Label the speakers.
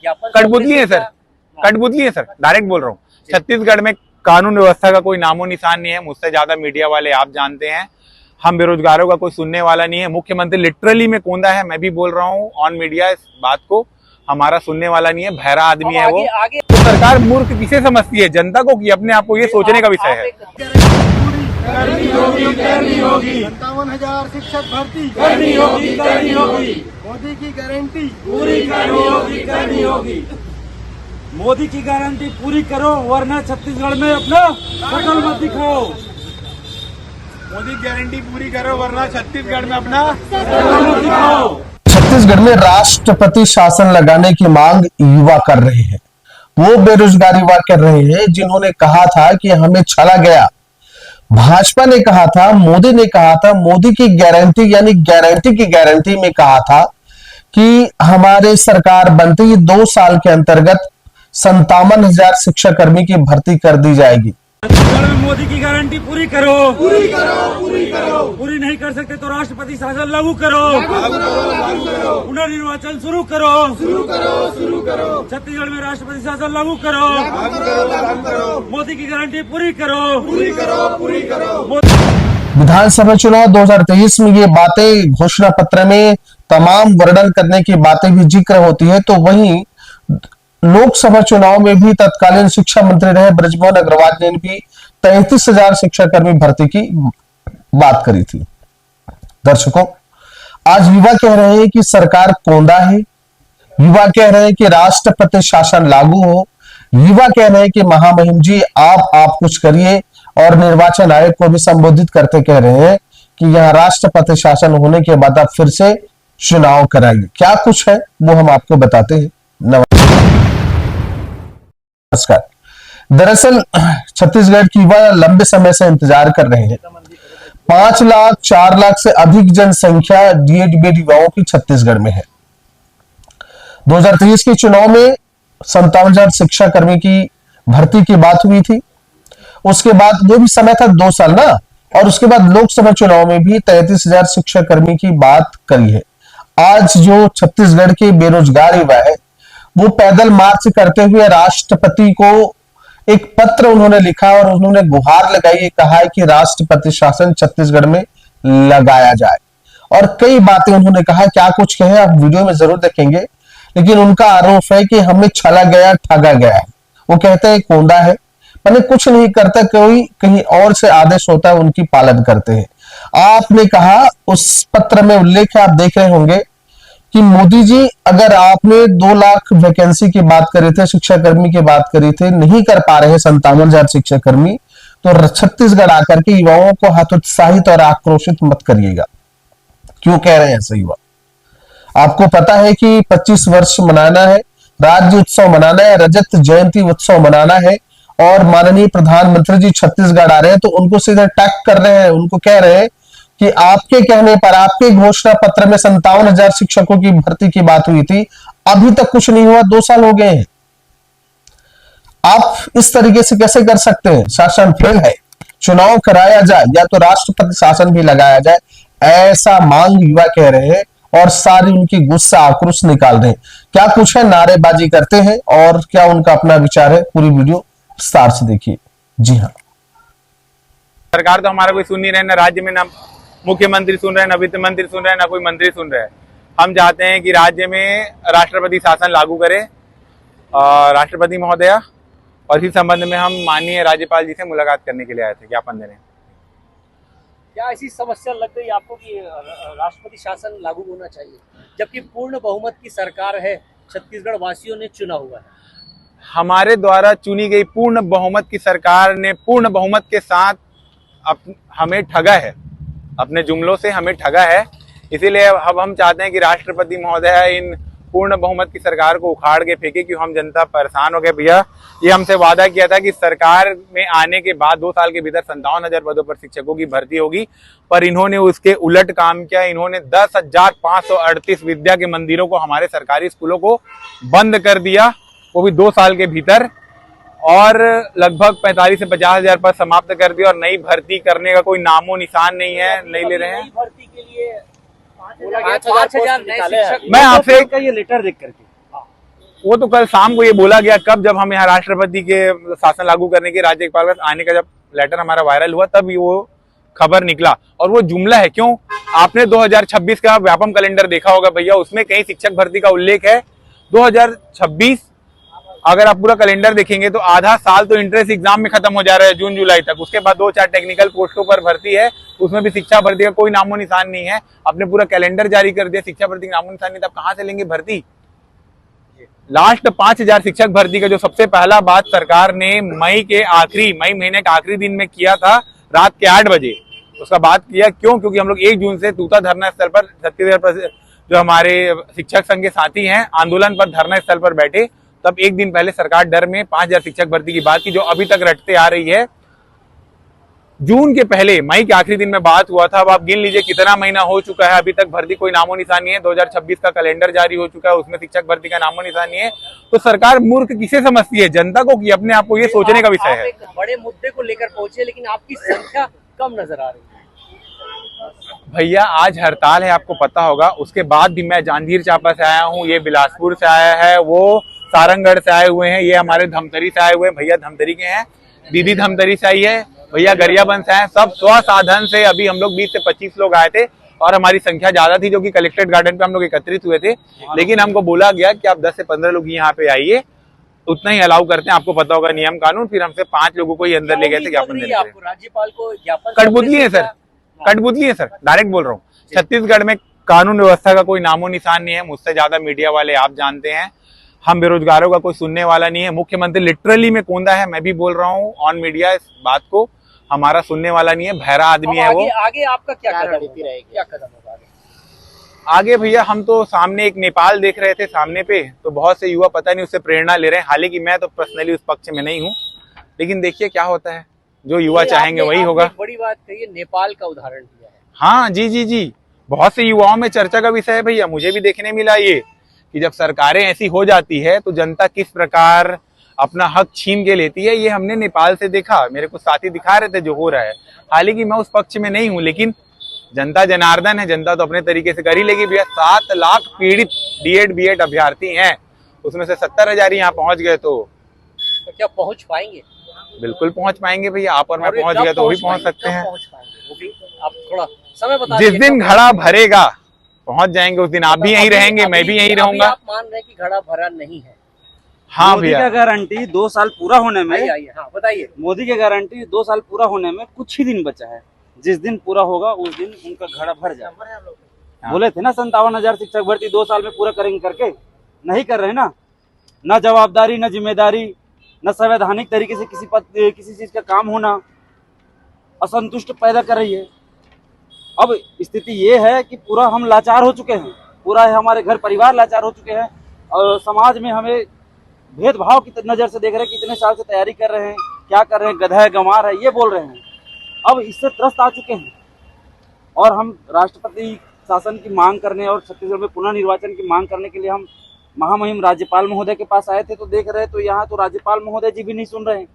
Speaker 1: कठपुतली है सर, कठपुतली है सर, डायरेक्ट बोल रहा हूँ। छत्तीसगढ़ में कानून व्यवस्था का कोई नामो निशान नहीं है। मुझसे ज्यादा मीडिया वाले आप जानते हैं, हम बेरोजगारों का कोई सुनने वाला नहीं है। मुख्यमंत्री लिटरली में कोंदा है, मैं भी बोल रहा हूँ ऑन मीडिया इस बात को, हमारा सुनने वाला नहीं है, बहरा आदमी है वो। तो सरकार मूर्ख किसे समझती है, जनता को कि अपने आप को ये सोचने का विषय है।
Speaker 2: करनी होगी 57,000 शिक्षक भर्ती करनी होगी। मोदी की गारंटी पूरी करनी होगी।
Speaker 3: मोदी की गारंटी पूरी करो, वरना छत्तीसगढ़ में अपना शकल मत दिखाओ।
Speaker 1: मोदी गारंटी पूरी करो, वरना छत्तीसगढ़ में अपना
Speaker 3: शकल मत दिखाओ।
Speaker 4: छत्तीसगढ़ में राष्ट्रपति शासन लगाने की मांग युवा कर रहे हैं। वो बेरोजगार युवा कर रहे हैं जिन्होंने कहा था कि हमें छला गया। भाजपा ने कहा था, मोदी ने कहा था, मोदी की गारंटी यानी गारंटी की गारंटी में कहा था कि हमारे सरकार बनते ही 2 साल के अंतर्गत 57,000 शिक्षाकर्मी की भर्ती कर दी जाएगी।
Speaker 3: छत्तीसगढ़ में मोदी की गारंटी पूरी करो। पूरी नहीं कर सकते तो राष्ट्रपति शासन लागू करो। पुनर्निर्वाचन शुरू करो। छत्तीसगढ़ में राष्ट्रपति शासन लागू करो। मोदी की गारंटी पूरी करो।
Speaker 4: विधानसभा चुनाव 2023 में ये बातें घोषणा पत्र में तमाम वर्णन करने की बातें भी जिक्र होती है, तो वहीं लोकसभा चुनाव में भी तत्कालीन शिक्षा मंत्री रहे बृजमोहन अग्रवाल ने भी 33,000 शिक्षाकर्मी भर्ती की बात करी थी। दर्शकों, आज युवा कह रहे हैं कि सरकार कोंदा है, युवा कह रहे हैं कि राष्ट्रपति शासन लागू हो, युवा कह रहे हैं कि महामहिम जी आप कुछ करिए, और निर्वाचन आयोग को भी संबोधित करते कह रहे हैं कि यहां राष्ट्रपति शासन होने के बाद आप फिर से चुनाव कराइए। क्या कुछ है वो हम आपको बताते हैं। नमस्कार। दरअसल छत्तीसगढ़ की युवा लंबे समय से इंतजार कर रहे हैं। 5 लाख 4 लाख से अधिक जनसंख्या डीएड युवाओं की छत्तीसगढ़ में है। 2023 के चुनाव में 57,000 शिक्षाकर्मी की भर्ती की बात हुई थी। उसके बाद वो भी समय था 2 साल ना, और उसके बाद लोकसभा चुनाव में भी 33,000 शिक्षाकर्मी की बात करी है। आज जो छत्तीसगढ़ के बेरोजगार युवा है वो पैदल मार्च करते हुए राष्ट्रपति को एक पत्र उन्होंने लिखा और उन्होंने गुहार लगाई, कहा है कि राष्ट्रपति शासन छत्तीसगढ़ में लगाया जाए, और कई बातें उन्होंने कहा। क्या कुछ कहे आप वीडियो में जरूर देखेंगे, लेकिन उनका आरोप है कि हमें छला गया, ठगा गया है। वो कहते हैं कोंदा है, मैंने कुछ नहीं करता, कोई कहीं और से आदेश होता है उनकी पालन करते हैं। आपने कहा, उस पत्र में उल्लेख है, आप देख रहे होंगे कि मोदी जी, अगर आपने 2 लाख वैकेंसी की बात करी थे, शिक्षाकर्मी की बात करी थे, नहीं कर पा रहे 57,000 शिक्षाकर्मी, तो छत्तीसगढ़ आकर के युवाओं को हतोत्साहित और आक्रोशित मत करिएगा। क्यों कह रहे हैं ऐसे युवा? आपको पता है कि 25 वर्ष मनाना है, राज्य उत्सव मनाना है, रजत जयंती उत्सव मनाना है, और माननीय प्रधानमंत्री जी छत्तीसगढ़ आ रहे हैं, तो उनको सीधे टैग कर रहे हैं, उनको कह रहे हैं कि आपके कहने पर, आपके घोषणा पत्र में 57,000 शिक्षकों की भर्ती की बात हुई थी, अभी तक कुछ नहीं हुआ, 2 साल हो गए हैं। आप इस तरीके से कैसे कर सकते हैं? शासन फेल है, चुनाव कराया जाए या तो राष्ट्रपति शासन भी लगाया जाए, ऐसा मांग युवा कह रहे हैं, और सारी उनकी गुस्सा आक्रोश निकाल रहे हैं। क्या कुछ है, नारेबाजी करते हैं, और क्या उनका अपना विचार है, पूरी वीडियो विस्तार से देखिए। जी हाँ,
Speaker 1: सरकार तो हमारा कोई सुन नहीं रहे, ना राज्य में ना मुख्यमंत्री सुन रहे हैं, ना वित्त मंत्री सुन रहे हैं, ना कोई मंत्री सुन रहे हैं। हम चाहते हैं कि राज्य में राष्ट्रपति शासन लागू करे राष्ट्रपति महोदया, और इस संबंध में हम माननीय राज्यपाल जी से मुलाकात करने के लिए आए थे, ज्ञापन देने।
Speaker 5: क्या ऐसी समस्या लग गई आपको कि राष्ट्रपति शासन लागू होना चाहिए, जबकि पूर्ण बहुमत की सरकार है, छत्तीसगढ़ वासियों ने चुना हुआ है?
Speaker 1: हमारे द्वारा चुनी गई पूर्ण बहुमत की सरकार ने पूर्ण बहुमत के साथ हमें ठगा है, अपने जुमलों से हमें ठगा है। इसीलिए अब हम चाहते हैं कि राष्ट्रपति महोदय इन पूर्ण बहुमत की सरकार को उखाड़ के फेंके, क्यों हम जनता परेशान हो गए। भैया, ये हमसे वादा किया था कि सरकार में आने के बाद 2 साल के भीतर 57,000 पदों पर शिक्षकों की भर्ती होगी, पर इन्होंने उसके उलट काम किया। इन्होंने 10,538 विद्या के मंदिरों को, हमारे सरकारी स्कूलों को बंद कर दिया, वो भी 2 साल के भीतर, और लगभग 45 से 50,000 पद समाप्त कर दिया, और नई भर्ती करने का कोई नामो निशान नहीं है, नहीं ले रहे हैं।
Speaker 5: भर्ती के लिए 5,000 नए शिक्षक,
Speaker 1: मैं आपसे
Speaker 3: ये लेटर देख करके
Speaker 1: वो तो कल शाम को ये बोला गया, कब, जब हम यहाँ राष्ट्रपति के शासन लागू करने के राज्यपाल का आने का जब लेटर हमारा वायरल हुआ तब वो खबर निकला। और वो जुमला है, क्यों? आपने 2026 का व्यापम कैलेंडर देखा होगा भैया, उसमें कहीं शिक्षक भर्ती का उल्लेख है। 2026 अगर आप पूरा कैलेंडर देखेंगे तो आधा साल तो इंट्रेंस एग्जाम में खत्म हो जा रहा है, जून जुलाई तक। उसके बाद 2-4 टेक्निकल पोस्टों पर भर्ती है, उसमें भी शिक्षा भर्ती का कोई नामो निशान नहीं है। आपने पूरा कैलेंडर जारी कर दिया, शिक्षा भर्ती का नामो निशान नहीं, तब कहां से लेंगे भर्ती? लास्ट 5000 शिक्षक भर्ती का जो सबसे पहला बात सरकार ने मई महीने के आखिरी दिन में किया था, रात के 8 बजे उसका बात किया। क्यों? क्योंकि हम लोग 1 जून से तूता धरना स्थल पर छत्तीसगढ़ जो हमारे शिक्षक संघ के साथी हैं आंदोलन पर धरना स्थल पर बैठे, तब एक दिन पहले सरकार डर में 5000 शिक्षक भर्ती की बात की, जो अभी तक रटते आ रही है। जून के पहले मई के आखिरी दिन में बात हुआ था। अब आप गिन लीजिए कितना महीना हो चुका है, अभी तक भर्ती कोई नामो निशान नहीं है। 2026 का कैलेंडर जारी हो चुका है, उसमें शिक्षक भर्ती का नामो निशान नहीं है। तो सरकार मूर्ख किसे समझती है? जनता को कि अपने आप को? ये सोचने का विषय है।
Speaker 5: एक बड़े मुद्दे को लेकर पहुंचे, लेकिन आपकी संख्या कम नजर आ रही है।
Speaker 1: भैया आज हड़ताल है, आपको पता होगा। उसके बाद भी मैं जांजगीर चांपा से आया हूँ, ये बिलासपुर से आया है, वो सारंगगढ़ से आए हुए हैं, ये हमारे धमतरी से आए हुए हैं। भैया धमतरी के हैं, दीदी धमतरी से आई है, भैया गरियाबंद से आए। सब स्वसाधन से अभी हम लोग 20 से 25 लोग आए थे और हमारी संख्या ज्यादा थी, जो कि कलेक्ट्रेट गार्डन पे हम लोग एकत्रित हुए थे। लेकिन हमको बोला गया कि आप 10 से 15 लोग यहाँ पे आइए, उतना ही अलाउ करते हैं। आपको पता होगा नियम कानून। फिर हमसे 5 लोगों को ही अंदर ले गए थे ज्ञापन देने के लिए।
Speaker 5: राज्यपाल को ज्ञापन
Speaker 1: कठपुतली है सर, कठपुतली है सर, डायरेक्ट बोल रहा हूँ। छत्तीसगढ़ में कानून व्यवस्था का कोई नामो निशान नहीं है। मुझसे ज्यादा मीडिया वाले आप जानते हैं। हम बेरोजगारों का कोई सुनने वाला नहीं है। मुख्यमंत्री लिटरली में कोंदा है, मैं भी बोल रहा हूँ ऑन मीडिया इस बात को। हमारा सुनने वाला नहीं है, बहरा आदमी है वो।
Speaker 5: आगे आपका क्या कदम रहेगी? क्या कदम होगा
Speaker 1: आगे भैया? हम तो सामने एक नेपाल देख रहे थे सामने पे, तो बहुत से युवा पता नहीं उससे प्रेरणा ले रहे हैं। हालांकि मैं तो पर्सनली उस पक्ष में नहीं हूँ, लेकिन देखिए क्या होता है। जो युवा चाहेंगे वही होगा।
Speaker 5: बड़ी बात कही, नेपाल का उदाहरण दिया है।
Speaker 1: हाँ जी, बहुत से युवाओं में चर्चा का विषय है भैया। मुझे भी देखने मिला ये कि जब सरकारें ऐसी हो जाती है तो जनता किस प्रकार अपना हक छीन के लेती है। ये हमने नेपाल से देखा, मेरे को साथी दिखा रहे थे जो हो रहा है। हालांकि मैं उस पक्ष में नहीं हूँ, लेकिन जनता जनार्दन है, जनता तो अपने तरीके से कर ही लेगी भैया। 7 लाख पीड़ित डीएड बीएड अभ्यर्थी हैं, उसमें से 70,000 यहाँ पहुंच गए। तो
Speaker 5: क्या पहुंच पाएंगे?
Speaker 1: बिल्कुल पहुंच पाएंगे भैया। आप और मैं पहुंच गए तो वो भी पहुंच सकते हैं।
Speaker 5: वो भी आप थोड़ा समय बता
Speaker 1: जिस दिन घड़ा भरेगा पहुंच जाएंगे उस दिन। आप भी यहीं रहेंगे, मैं भी यहीं रहूंगा।
Speaker 5: आप मान रहे हैं कि घड़ा भरा नहीं है?
Speaker 1: हाँ
Speaker 3: मोदी
Speaker 1: भैया,
Speaker 3: का गारंटी 2 साल पूरा होने में,
Speaker 5: हाँ बताइए।
Speaker 3: मोदी की गारंटी 2 साल पूरा होने में कुछ ही दिन बचा है। जिस दिन पूरा होगा उस दिन उनका घड़ा भर जाएगा। बोले थे ना 57,000 शिक्षक भर्ती 2 साल में पूरा करेंगे करके, नहीं कर रहे ना। न जवाबदारी, न जिम्मेदारी, न संवैधानिक तरीके से किसी चीज का काम होना, असंतुष्ट पैदा कर रही है। अब स्थिति ये है कि पूरा हम लाचार हो चुके हैं, पूरा हमारे घर परिवार लाचार हो चुके हैं और समाज में हमें भेदभाव की नजर से देख रहे हैं कि इतने साल से तैयारी कर रहे हैं, क्या कर रहे हैं, गधा है, गंवार है, ये बोल रहे हैं। अब इससे त्रस्त आ चुके हैं और हम राष्ट्रपति शासन की मांग करने और छत्तीसगढ़ में पुनः निर्वाचन की मांग करने के लिए हम महामहिम राज्यपाल महोदय के पास आए थे। तो देख रहे तो यहाँ तो राज्यपाल महोदय जी भी नहीं सुन रहे हैं।